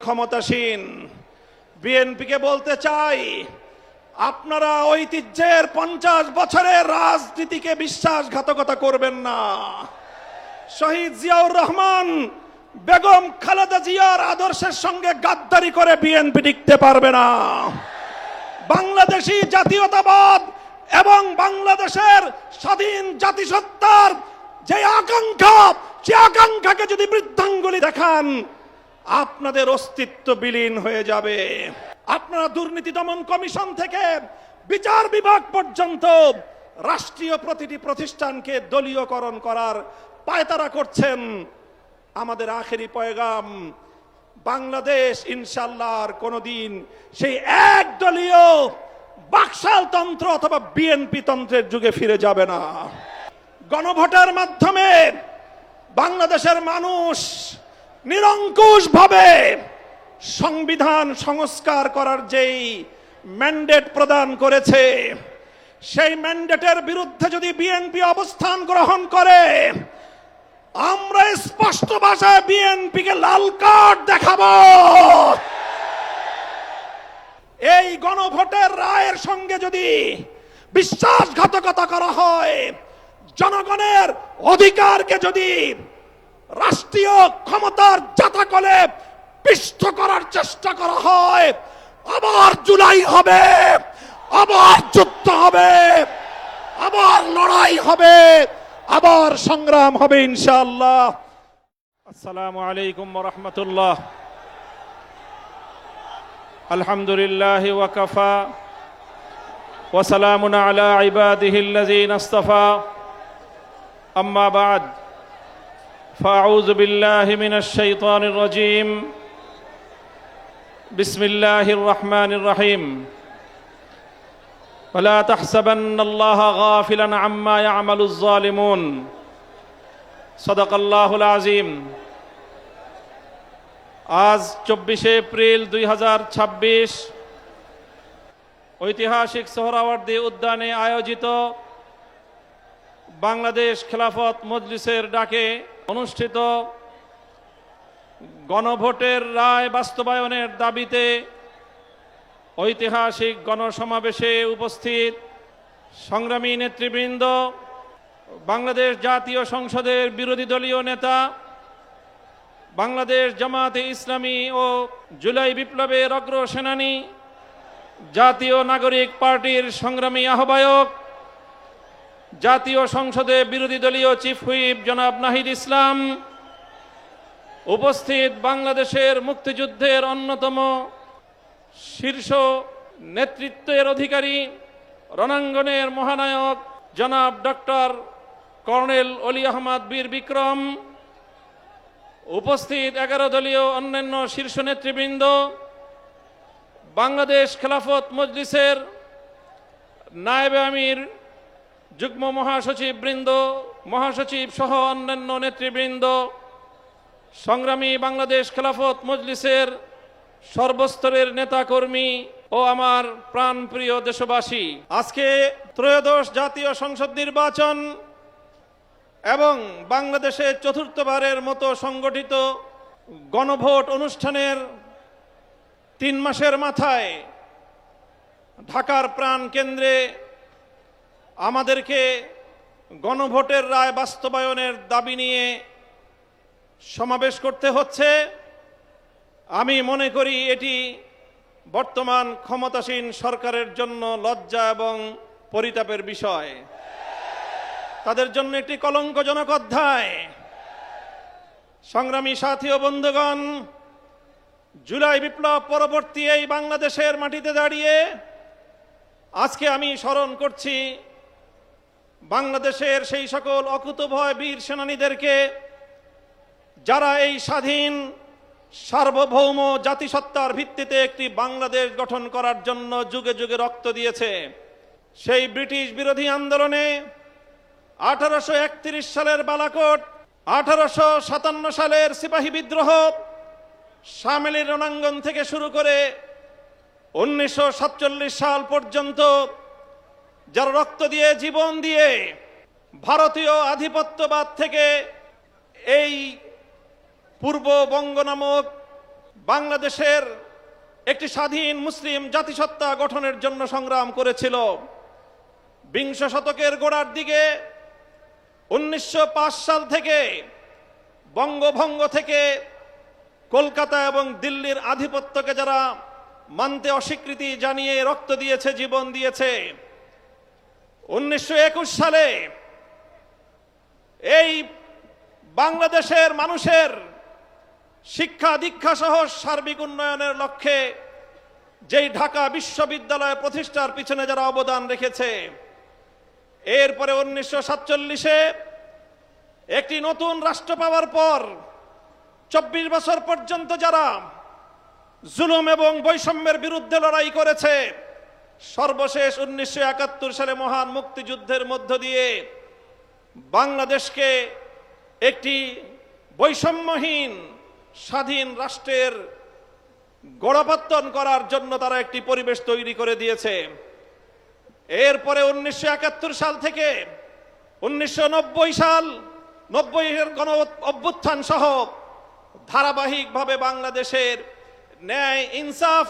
ক্ষমতাসীন। বিএনপিকে বলতে চাই, আপনারা ঐতিহ্যের 50 বছরের রাজনীতিকে বিশ্বাসঘাতকতা করবেন না। শহীদ জিয়াউর রহমান, বেগম খালেদা জিয়ার আদর্শের সঙ্গে গাদ্দারি করে বিএনপি টিকতে পারবে না। বাংলাদেশি জাতীয়তাবাদ এবং বাংলাদেশের স্বাধীন জাতিসত্তার যে আকাঙ্ক্ষা, সে আকাঙ্ক্ষাকে যদি বৃদ্ধাঙ্গুলি দেখান, আপনাদের অস্তিত্ব বিলীন হয়ে যাবে। আপনারা দুর্নীতি দমন কমিশন থেকে বিচার বিভাগ পর্যন্ত রাষ্ট্রীয় প্রতিটি প্রতিষ্ঠানকে দলীয়করণ করার পায়তারা করছেন। আমাদের আখেরি পয়গাম, বাংলাদেশ ইনশাআল্লাহ আর কোনোদিন সেই একদলীয় বাকশাল তন্ত্র অথবা বিএনপি তন্ত্রের যুগে ফিরে যাবে না। গণভোটের মাধ্যমে বাংলাদেশের মানুষ নিরঙ্কুশভাবে সংবিধান সংস্কার করার যেই ম্যান্ডেট প্রদান করেছে, সেই ম্যান্ডেটের বিরুদ্ধে যদি বিএনপি অবস্থান গ্রহণ করে, আমরা স্পষ্ট ভাষায় বিএনপিকে লাল কার্ড দেখাবো। এই গণভোটের রায়ের সঙ্গে যদি বিশ্বাসঘাতকতা করা হয়, জনগণের অধিকারকে যদি রাষ্ট্রীয় ক্ষমতার জাতাকলে পিষ্ট করার চেষ্টা করা হয়, আবার জুলাই হবে, আবার যুদ্ধ হবে, আবার লড়াই হবে, আবার সংগ্রাম হবে ইনশাআল্লাহ। আসসালামু আলাইকুম ওয়া রাহমাতুল্লাহ। আলহামদুলিল্লাহ ওয়া কাফা ওয়া সালামুন আলা ইবাদিহিল্লাযীনা ইসতাফা। আম্মা বা'দ, ফাআউযু বিল্লাহি মিনাশ শাইতানির রাজীম। বিসমিল্লাহির রহমানির রহিম। ওয়ালা তাহসাবান্নাল্লাহা গাফিলান আম্মা ইয়া'মালুয যালিমুন। সাদাকাল্লাহুল আযীম। আজ 24 এপ্রিল 2026 ঐতিহাসিক সোহরাওয়ার্দী উদ্যানে আয়োজিত বাংলাদেশ খেলাফত মজলিসের ডাকে অনুষ্ঠিত গণভোটের রায় বাস্তবায়নের দাবিতে ঐতিহাসিক গণসমাবেশে উপস্থিত সংগ্রামী নেতৃবৃন্দ, বাংলাদেশ জাতীয় সংসদের বিরোধী দলীয় নেতা, বাংলাদেশ জামাতে ইসলামী ও জুলাই বিপ্লবের অগ্রসেনানী, জাতীয় নাগরিক পার্টির সংগ্রামী আহ্বায়ক, জাতীয় সংসদে বিরোধী দলীয় চিফ হুইপ জনাব নাহিদ ইসলাম, উপস্থিত বাংলাদেশের মুক্তিযুদ্ধের অন্যতম শীর্ষ নেতৃত্বের অধিকারী, রণাঙ্গনের মহানায়ক জনাব ডক্টর কর্নেল অলি আহমদ বীর বিক্রম, উপস্থিত 11 দলীয় অন্যান্য শীর্ষ নেতৃবৃন্দ, বাংলাদেশ খেলাফত মজলিসের নায়েবে আমির, যুগ্ম মহাসচিব বৃন্দ, মহাসচিব সহ অন্যান্য নেতৃবৃন্দ, সংগ্রামী বাংলাদেশ খেলাফত মজলিসের সর্বস্তরের নেতাকর্মী ও আমার প্রাণপ্রিয় দেশবাসী, আজকে ত্রয়োদশ জাতীয় সংসদ নির্বাচন এবং বাংলাদেশে চতুর্থবারের মতো সংগঠিত গণভোট অনুষ্ঠানের 3 মাসের মাথায় ঢাকার প্রাণ কেন্দ্রে আমাদেরকে গণভোটের রায় বাস্তবায়নের দাবি নিয়ে সমাবেশ করতে হচ্ছে। আমি মনে করি এটি বর্তমান ক্ষমতাসীন সরকারের জন্য লজ্জা এবং পরিতাপের বিষয়, তাদের জন্য একটি কলঙ্কজনক অধ্যায়। সংগ্রামী সাথী ও বন্ধুগণ, জুলাই বিপ্লব পরবর্তী এই বাংলাদেশের মাটিতে দাঁড়িয়ে আজকে আমি স্মরণ করছি বাংলাদেশের সেই সকল অকুতোভয় বীর সেনানীদেরকে, যারা এই স্বাধীন সার্বভৌম জাতিসত্তার ভিত্তিতে একটি বাংলাদেশ গঠন করার জন্য যুগে যুগে রক্ত দিয়েছে। সেই ব্রিটিশ বিরোধী আন্দোলনে 1831 সালের বালাকোট, 1857 সালের সিপাহী বিদ্রোহ, শামেলি রণাঙ্গন থেকে শুরু করে 1947 সাল পর্যন্ত যারা রক্ত দিয়ে, জীবন দিয়ে ভারতীয় আধিপত্যবাদ থেকে এই পূর্ববঙ্গ নামক বাংলাদেশের একটি স্বাধীন মুসলিম জাতিসত্তা গঠনের জন্য সংগ্রাম করেছিল। বিংশ শতকের গোড়ার দিকে 1905 সাল থেকে বঙ্গভঙ্গ থেকে কলকাতা এবং দিল্লির আধিপত্যকে যারা মানতে অস্বীকৃতি জানিয়ে রক্ত দিয়েছে, জীবন দিয়েছে, 1921 সালে এই বাংলাদেশের মানুষের শিক্ষা দীক্ষা সহ সার্বিক উন্নয়নের লক্ষ্যে যেই ঢাকা বিশ্ববিদ্যালয় প্রতিষ্ঠার পিছনে যারা অবদান রেখেছে, এরপরে 1947-এ একটি নতুন রাষ্ট্র পাওয়ার পর 24 বছর পর্যন্ত যারা জুলুম এবং বৈষম্যের বিরুদ্ধে লড়াই করেছে, সর্বশেষ 1971 সালে মহান মুক্তিযুদ্ধের মধ্য দিয়ে বাংলাদেশকে একটি বৈষম্যহীন স্বাধীন রাষ্ট্রের গোড়াপত্তন করার জন্য তারা একটি পরিবেশ তৈরি করে দিয়েছে। এরপরে 1971 সাল থেকে 1990 সাল 90-এর গণ অভ্যুত্থান সহ ধারাবাহিকভাবে বাংলাদেশের ন্যায়, ইনসাফ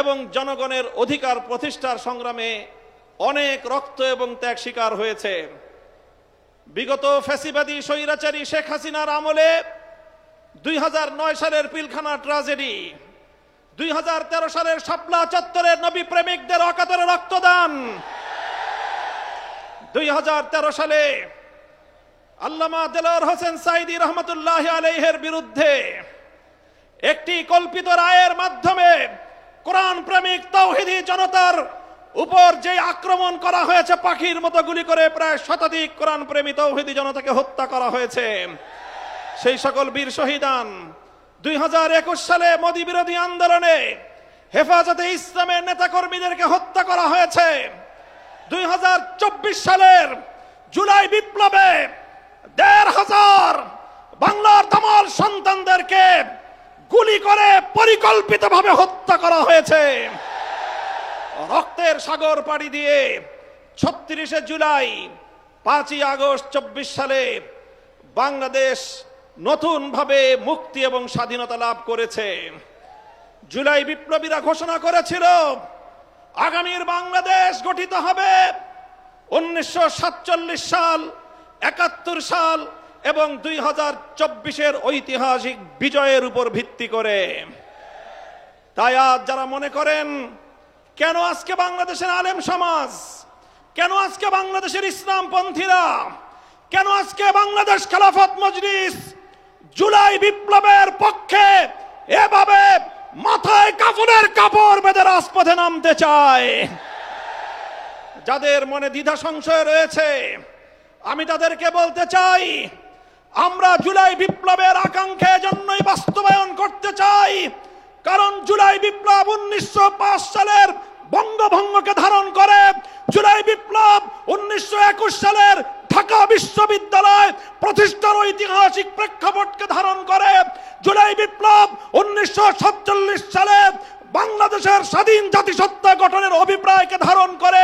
এবং জনগণের অধিকার প্রতিষ্ঠার সংগ্রামে অনেক রক্ত এবং ত্যাগ স্বীকার হয়েছে। বিগত ফ্যাসিবাদী স্বৈরাচারী শেখ হাসিনার আমলে 2009 সালের পিলখানা ট্রাজেডি, 2013 সালের শাপলা চত্বরের নবী প্রেমিকদের অকাতরে রক্তদান, 2013 সালে আল্লামা দেলোয়ার হোসেন সাঈদী রহমতুল্লাহ আলাইহির বিরুদ্ধে একটি কল্পিত রায়ের মাধ্যমে কোরআন প্রেমিক তাওহীদি জনতার উপর যে আক্রমণ করা হয়েছে, পাখির মতো গুলি করে প্রায় শতাধিক কোরআন প্রেমী তাওহীদি জনতাকে হত্যা করা হয়েছে, সেই সকল বীর শহীদান। 2021 সালে মোদী বিরোধী আন্দোলনে হেফাজতে ইসলামের নেতাকর্মীদেরকে হত্যা করা হয়েছে। 2024 সালের জুলাই বিপ্লবে 1,500 বাংলার দামাল সন্তানদেরকে গুলি করে পরিকল্পিতভাবে হত্যা করা হয়েছে। রক্তের সাগর পাড়ি দিয়ে 36শে জুলাই, 5ই আগস্ট 24 সালে বাংলাদেশ নতুনভাবে মুক্তি এবং স্বাধীনতা লাভ করেছে। জুলাই বিপ্লবীরা ঘোষণা করেছিল আগামীর বাংলাদেশ গঠিত হবে 1947 সাল, 71 সাল এবং 2024-এর ঐতিহাসিক বিজয়ের উপর ভিত্তি করে। তাই আজ যারা মনে করেন কেন আজকে বাংলাদেশের আলেম সমাজ, কেন আজকে বাংলাদেশের ইসলামপন্থীরা, কেন আজকে বাংলাদেশ খেলাফত মজলিস জুলাই বিপ্লবের পক্ষে এভাবে মাথায় কাফনের কাপড় বেঁধে রাজপথে নামতে চায়, যাদের মনে দ্বিধা সংশয় রয়েছে, আমি তাদেরকে বলতে চাই, আমরা জুলাই বিপ্লবের আকাঙ্ক্ষা জন্যই বাস্তবায়ন করতে চাই। কারণ জুলাই বিপ্লব 1905 সালের বঙ্গভঙ্গকে ধারণ করে, জুলাই বিপ্লব 1921 সালের ঢাকা বিশ্ববিদ্যালয় প্রতিষ্ঠার ঐতিহাসিক প্রেক্ষাপটকে ধারণ করে, জুলাই বিপ্লব 1947 সালে বাংলাদেশের স্বাধীন জাতিসত্তা গঠনের অভিপ্রায়কে ধারণ করে,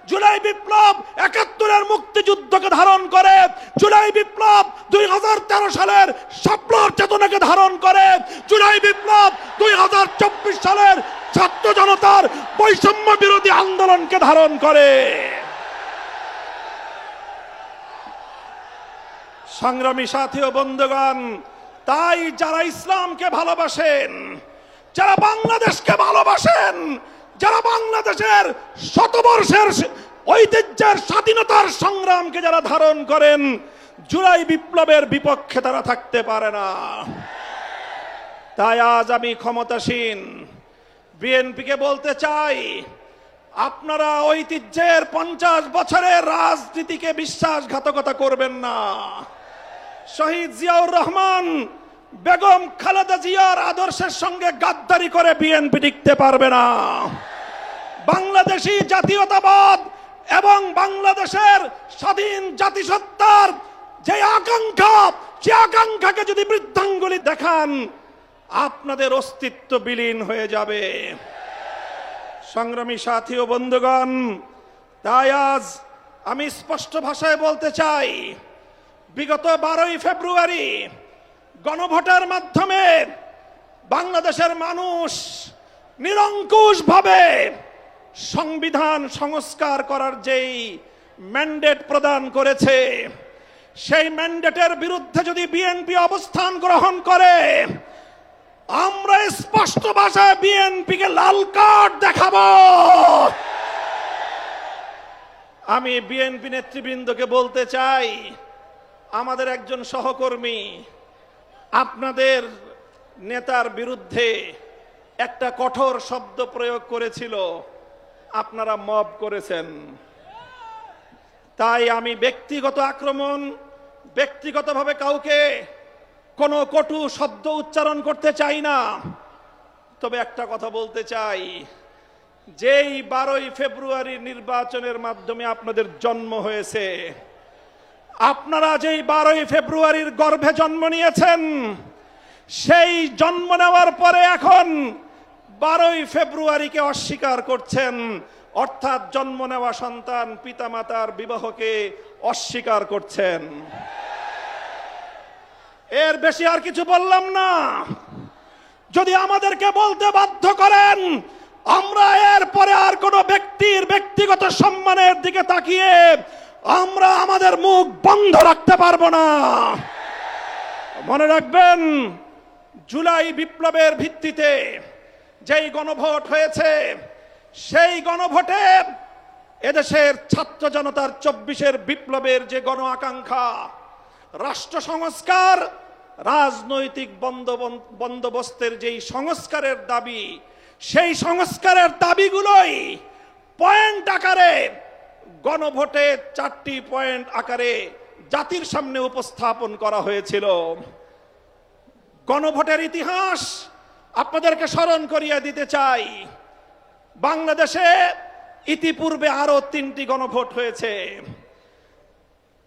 জুলাই বিপ্লব 71-এর মুক্তিযুদ্ধকে ধারণ করে, জুলাই বিপ্লব 2013 সালের শাপলার চেতনাকে ধারণ করে, জুলাই বিপ্লব 2024 সালের ছাত্র জনতার বৈষম্য বিরোধী আন্দোলনকে ধারণ করে। সংগ্রামী সাথী ও বন্ধুগণ, তাই যারা ইসলামকে ভালোবাসেন, যারা বাংলাদেশকে ভালোবাসেন, যারা বাংলাদেশের শতবর্ষের ঐতিহ্যের স্বাধীনতার সংগ্রামকে যারা ধারণ করেন, জুলাই বিপ্লবের বিপক্ষে তারা থাকতে পারে না। তাই আজ আমি ক্ষমতাসীন বিএনপিকে বলতে চাই, আপনারা ঐতিহ্যের 50 বছরের রাজনীতিকে বিশ্বাসঘাতকতা করবেন না। শহীদ জিয়াউর রহমান, বেগম খালেদা জিয়ার আদর্শের সঙ্গে গাদ্দারি করে বিএনপি টিকতে পারবে না। বাংলাদেশী জাতীয়তাবাদ এবং বাংলাদেশের স্বাধীন জাতিসত্তার যে আকাঙ্ক্ষা, সে আকাঙ্ক্ষাকে যদি বৃদ্ধাঙ্গুলি দেখান, আপনাদের অস্তিত্ব বিলীন হয়ে যাবে। সংগ্রামী সাথী ও বন্ধুগণ, তাই আজ আমি স্পষ্ট ভাষায় বলতে চাই, বিগত 12ই ফেব্রুয়ারি গণভোটের মাধ্যমে বাংলাদেশের মানুষ নিরঙ্কুশভাবে সংবিধান সংস্কার করার যেই ম্যান্ডেট প্রদান করেছে, সেই ম্যান্ডেটের বিরুদ্ধে যদি বিএনপি অবস্থান গ্রহণ করে, আমরা স্পষ্ট ভাষায় বিএনপিকে লাল কার্ড দেখাবো। আমি বিএনপি নেতৃবৃন্দকে বলতে চাই, আমাদের একজন সহকর্মী আপনাদের নেতার বিরুদ্ধে একটা কঠোর শব্দ প্রয়োগ করেছিল, আপনারা মব করেছেন। তাই আমি ব্যক্তিগত আক্রমণ, ব্যক্তিগতভাবে কাউকে কোনো কটু শব্দ উচ্চারণ করতে চাই না। তবে একটা কথা বলতে চাই, যেই 12ই ফেব্রুয়ারি নির্বাচনের মাধ্যমে আপনাদের জন্ম হয়েছে, আপনারা যেই 12ই ফেব্রুয়ারির গর্ভে জন্ম নিয়েছেন, সেই জন্ম নেওয়ার পরে এখন 12ই ফেব্রুয়ারিকে অস্বীকার করছেন, অর্থাৎ জন্ম নেওয়া সন্তান পিতামাতার বিবাহকে অস্বীকার করছেন। এর বেশি আর কিছু বললাম না। যদি আমাদেরকে বলতে বাধ্য করেন, আমরা এরপরে আর কোনো ব্যক্তির ব্যক্তিগত সম্মানের দিকে তাকিয়ে আমরা আমাদের মুখ বন্ধ রাখতে পারবো না। মনে রাখবেন, জুলাই বিপ্লবের ভিত্তিতে যেই গণভোট হয়েছে, সেই গণভোটে এদেশের ছাত্র জনতার 24-এর বিপ্লবের যে গণ আকাঙ্ক্ষা, রাষ্ট্র সংস্কার, রাজনৈতিক বন্দোবস্তের যেই সংস্কারের দাবি, সেই সংস্কারের দাবিগুলোই পয়েন্ট আকারে গণভোটে 4টি পয়েন্ট আকারে জাতির সামনে উপস্থাপন করা হয়েছিল। গণভোটের ইতিহাস আপনাদেরকে স্মরণ করিয়ে দিতে চাই। বাংলাদেশে ইতিপূর্বে আরো 3টি গণভোট হয়েছে।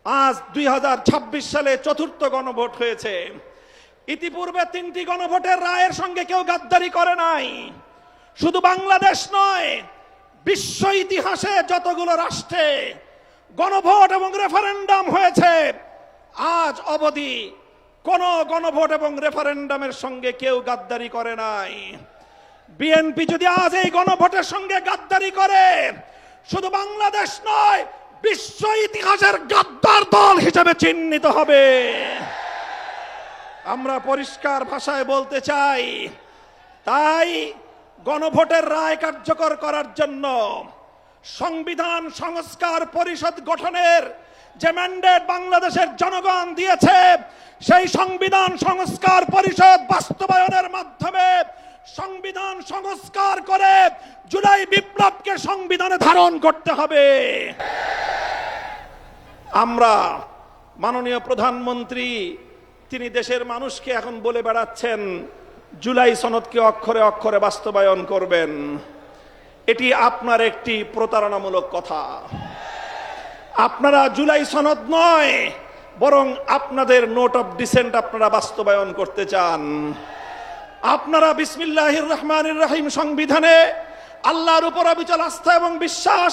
আজ 2026 সালে 4র্থ গণভোট হয়েছে। ইতিপূর্বে 3টি গণভোটের রায়ের সঙ্গে কেউ গাদ্দারি করে নাই। শুধু বাংলাদেশ নয়, বিশ্ব ইতিহাসে যতগুলো রাষ্ট্রে গণভোট এবং রেফারেন্ডাম হয়েছে, আজ অবধি কোন গণভোট এবং রেফারেন্ডামের সঙ্গে কেউ গাদ্দারি করে নাই। বিএনপি যদি আজ এই গণভোটের সঙ্গে গাদ্দারি করে, শুধু বাংলাদেশ নয়, বিশ্ব ইতিহাসের গাদ্দার দল হিসেবে চিহ্নিত হবে। আমরা পরিষ্কার ভাষায় বলতে চাই, তাই গণভোটের রায় কার্যকর করার জন্য সংবিধান সংস্কার পরিষদ গঠনের যে ম্যান্ডেট বাংলাদেশের জনগণ দিয়েছে, সেই সংবিধান সংস্কার পরিষদ বাস্তবায়নের মাধ্যমে সংবিধান সংস্কার করে জুলাই বিপ্লবকে সংবিধানে ধারণ করতে হবে। আমরা মাননীয় প্রধানমন্ত্রী, তিনি দেশের মানুষকে এখন বলে বেড়াচ্ছেন জুলাই সনদকে অক্ষরে অক্ষরে বাস্তবায়ন করবেন। এটি আপনার একটি প্রতারণামূলক কথা। আপনারা জুলাই সনদ নয়, বরং আপনাদের নোট অফ ডিসেন্ট আপনারা বাস্তবায়ন করতে চান। আপনারা বিসমিল্লাহির রহমানির রহিম সংবিধানে আল্লাহর উপর অবিচল আস্থা এবং বিশ্বাস,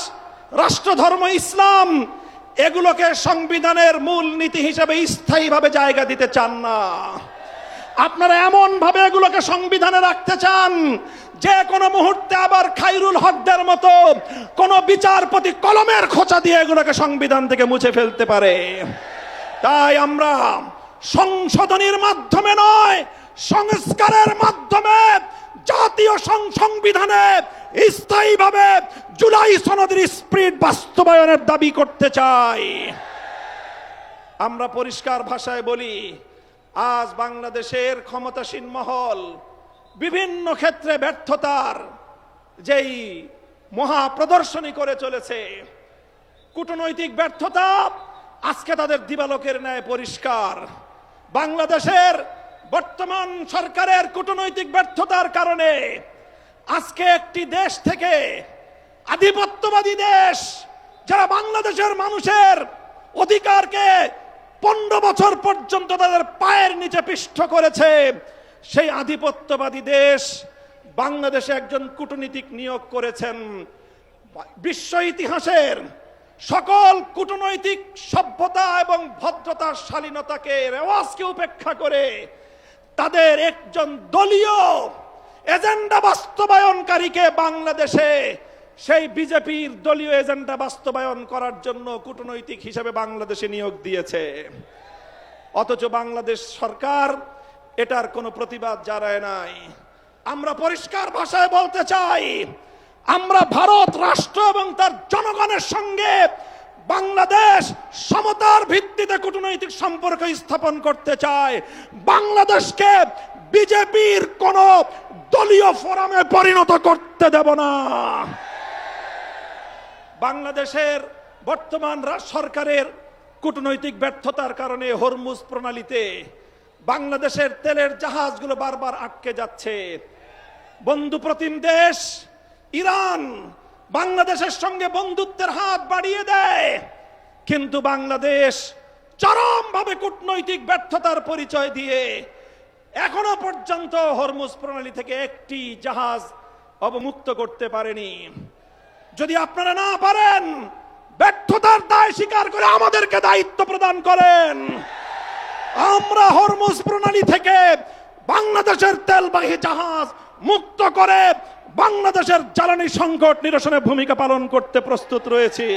রাষ্ট্রধর্ম ইসলাম, এগুলোকে সংবিধানের মূল নীতি হিসেবে স্থায়ীভাবে জায়গা দিতে চান না। আপনারা এমন ভাবে এগুলোকে সংবিধানে রাখতে চান যে কোনো মুহূর্তে আবার খায়রুল হকদের মতো কোন বিচারপতি কলমের খোঁচা দিয়ে এগুলোকে সংবিধান থেকে মুছে ফেলতে পারে। তাই আমরা সংশোধনীর মাধ্যমে নয়, সংস্কারের মাধ্যমে জাতীয় সংবিধানে স্থায়ীভাবে জুলাই সনদের স্পিরিট বাস্তবায়নের দাবি করতে চাই। আমরা পরিষ্কার ভাষায় বলি, আজ বাংলাদেশের ক্ষমতাসীন মহল বিভিন্ন ক্ষেত্রে ব্যর্থতার যেই মহা প্রদর্শনী করে চলেছে, কূটনৈতিক ব্যর্থতা আজকে তাদের দিবালোকের ন্যায় পরিষ্কার। বাংলাদেশের বর্তমান সরকারের কূটনৈতিক ব্যর্থতার কারণে আজকে একটি দেশ থেকে আধিপত্যবাদী দেশ, যারা বাংলাদেশের মানুষের অধিকারকে 15 বছর পর্যন্ত তাদের পায়ের নিচে পিষ্ট করেছে, সেই আধিপত্যবাদী দেশ বাংলাদেশে একজন কূটনীতিক নিয়োগ করেছেন। বিশ্ব ইতিহাসের সকল কূটনৈতিক সভ্যতা এবং ভদ্রতার শালীনতাকে, রেওয়াজকে উপেক্ষা করে তাদের একজন দলীয় এজেন্ডা বাস্তবায়নকারীকে বাংলাদেশে সেই বিজেপির দলীয় এজেন্ডা বাস্তবায়ন করার জন্য কূটনৈতিক হিসেবে বাংলাদেশে নিয়োগ দিয়েছে। অথচ বাংলাদেশ সরকার এটার কোনো প্রতিবাদ জানায় নাই। আমরা পরিষ্কার ভাষায় বলতে চাই, আমরা ভারত রাষ্ট্র এবং তার জনগণের সঙ্গে বাংলাদেশ সমতার ভিত্তিতে কূটনৈতিক সম্পর্ক স্থাপন করতে চায়। বাংলাদেশকে বিজেপির কোন দলীয় ফোরামে পরিণত করতে দেব না। বাংলাদেশের বর্তমান সরকারের কূটনৈতিক ব্যর্থতার কারণে হরমুজ প্রণালীতে বাংলাদেশের তেলের জাহাজগুলো বারবার আটকে যাচ্ছে। বন্ধু প্রতিম দেশ ইরান বাংলাদেশের সঙ্গে বন্ধুত্বের হাত বাড়িয়ে দেয়, কিন্তু বাংলাদেশ চরমভাবে কূটনৈতিক ব্যর্থতার পরিচয় দিয়ে এখনো পর্যন্ত হরমুজ প্রণালী থেকে একটি জাহাজ অবমুক্ত করতে পারেনি। যদি আপনারা না পারেন, ব্যর্থতার দায় স্বীকার করে আমাদেরকে দায়িত্ব প্রদান করেন। আমরা হরমুজ প্রণালী থেকে বাংলাদেশের তেলবাহী জাহাজ মুক্ত করে বাংলাদেশের জ্বালানি সংকট নিরসনে ভূমিকা পালন করতে প্রস্তুত রয়েছি।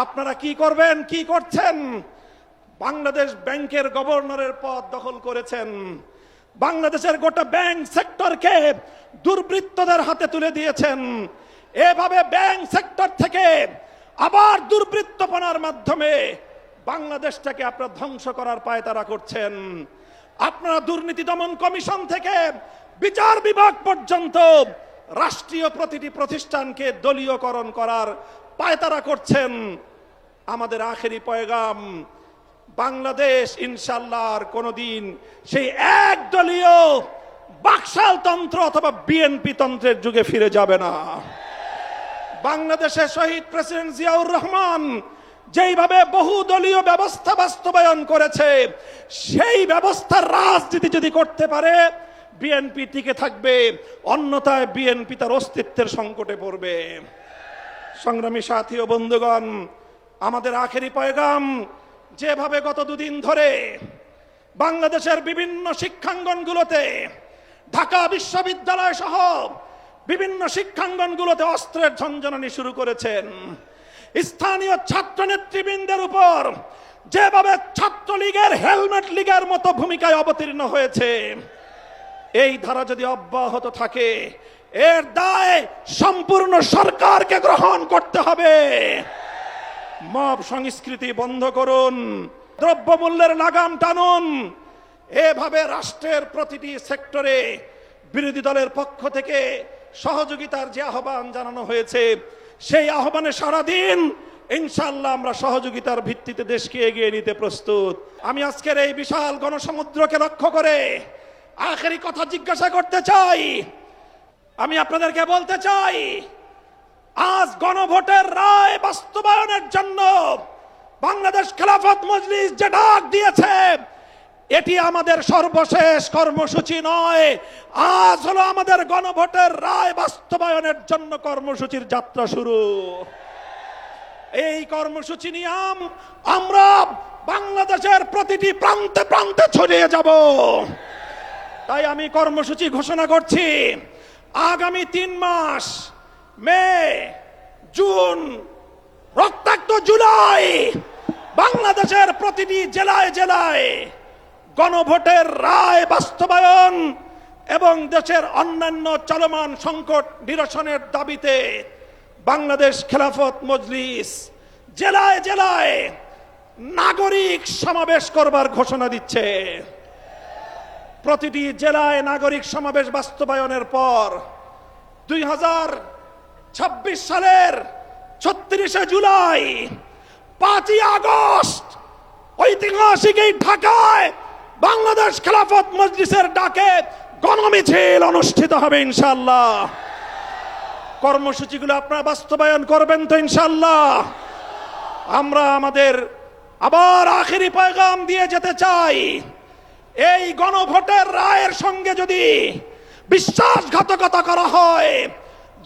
আপনারা কি করবেন, কি করছেন? বাংলাদেশ ব্যাংকের গভর্নরের পদ দখল করেছেন। বাংলাদেশের গোটা ব্যাংক সেক্টরকে দুর্বৃত্তদের হাতে তুলে দিয়েছেন। এভাবে ব্যাংক সেক্টর থেকে আবার দুর্বৃত্তপনার মাধ্যমে বাংলাদেশটাকে আপনারা ধ্বংস করার পায়তারা করছেন। আপনারা দুর্নীতি দমন কমিশন থেকে বিচার বিভাগ পর্যন্ত রাষ্ট্রীয় প্রতিটি প্রতিষ্ঠানকে দলীয়করণ করার পায়তারা করছেন। আমাদের আখেরি পয়গাম, বাংলাদেশ ইনশাআল্লাহ আর কোনদিন সেই একদলীয় বাকশালতন্ত্র অথবা বিএনপি তন্ত্রের যুগে ফিরে যাবে না। বাংলাদেশের শহীদ প্রেসিডেন্ট জিয়াউর রহমান যেইভাবে বহুদলীয় ব্যবস্থা বাস্তবায়ন করেছে, সেই ব্যবস্থার রাজনীতি যদি করতে পারে বিএনপি টিকে থাকবে, অন্যথায় বিএনপি তার অস্তিত্বের সংকটে পড়বে। সংগ্রামী সাথী ও বন্ধুগণ, আমাদের আখেরি পয়গাম, যেভাবে গত দুদিন ধরে বাংলাদেশের বিভিন্ন শিক্ষাঙ্গনগুলোতে, ঢাকা বিশ্ববিদ্যালয় সহ বিভিন্ন শিক্ষাঙ্গনগুলোতে অস্ত্রের ঝনঝনানি শুরু করেছেন, স্থানীয় ছাত্র নেতৃবৃন্দের উপর যেভাবে ছাত্রলীগের হেলমেট লীগের মতো ভূমিকায় অবতীর্ণ হয়েছে, এই ধারা যদি অব্যাহত থাকে এর দায় সম্পূর্ণ সরকারকে গ্রহণ করতে হবে। মব সংস্কৃতি বন্ধ করুন, দ্রব্যমূল্যের লাগাম টানুন। এভাবে রাষ্ট্রের প্রতিটি সেক্টরে বিরোধী দলের পক্ষ থেকে সহযোগিতার যে আহ্বান জানানো হয়েছে, সেই আহ্বানে সাড়া দিন। ইনশাআল্লাহ আমরা সহযোগিতার ভিত্তিতে দেশকে এগিয়ে নিতে প্রস্তুত। আমি আজকের এই বিশাল গণসমুদ্রকে লক্ষ্য করে আখেরি কথা জিজ্ঞাসা করতে চাই। আমি আপনাদেরকে বলতে চাই, আজ গণভোটের রায় বাস্তবায়নের জন্য বাংলাদেশ খেলাফত মজলিস যে ডাক দিয়েছে, এটি আমাদের সর্বশেষ কর্মসূচি নয়। আজ হলো আমাদের গণভোটের রায় বাস্তবায়নের জন্য কর্মসূচির যাত্রা শুরু। এই কর্মসূচি নিয়ে আমরা বাংলাদেশের প্রতিটি প্রান্তে প্রান্তে ছড়িয়ে যাব। তাই আমি কর্মসূচি ঘোষণা করছি, আগামী 3 মাস, মে, জুন, রক্তাক্ত জুলাই, বাংলাদেশের প্রতিটি জেলায় জেলায় গণভোটের রায় বাস্তবায়ন এবং দেশের অন্যান্য চলমান সংকট নিরসনের দাবিতে বাংলাদেশ খেলাফত মজলিস জেলায় জেলায় নাগরিক সমাবেশ করবার ঘোষণা দিচ্ছে। প্রতিটি জেলায় নাগরিক সমাবেশ বাস্তবায়নের পর 2026 সালের 36শে জুলাই, 5ই আগস্ট ঐতিহাসিক এই ঢাকায় বাংলাদেশ খেলাফত মজলিসের ডাকে গণমিছিল অনুষ্ঠিত হবে ইনশাআল্লাহ। কর্মসূচিগুলো আপনারা বাস্তবায়ন করবেন তো ইনশাআল্লাহ? আমরা আমাদের আবার আখেরি পয়গাম দিয়ে যেতে চাই, এই গণভোটের রায়ের সঙ্গে যদি বিশ্বাসঘাতকতা করা হয়,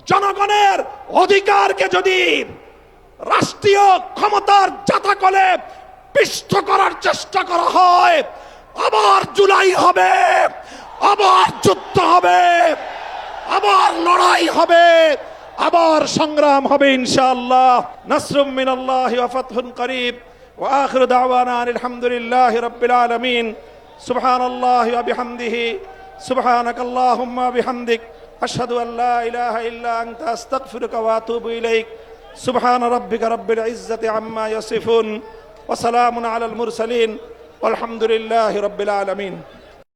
জনগণের অধিকারকে যদি রাষ্ট্রীয় ক্ষমতার জাতাকলে পিষ্ট করার চেষ্টা করা হয়, আবার জুলাই হবে, আবার যুদ্ধ হবে, আবার লড়াই হবে, আবার সংগ্রাম হবে ইনশাআল্লাহ। নাসরুম মিনাল্লাহি ওয়া ফাতহুন করিব ওয়া আখিরু দাওয়ানা আলহামদুলিল্লাহি রাব্বিল আলামিন। সুবহানাল্লাহি ওয়া বিহামদিহি সুবহানাকাল্লাহুম্মা ওয়া বিহামদিক আশহাদু আল লা ইলাহা ইল্লা আনতা আস্তাগফিরুকা ওয়া আতুবু ইলাইক। সুবহান রাব্বিকা রাব্বিল ইজ্জাতি আম্মা ইয়াসিফুন ওয়া সালামুন আলাল মুরসালিন ওয়ালহামদুলিল্লাহি রাব্বিল আলামিন।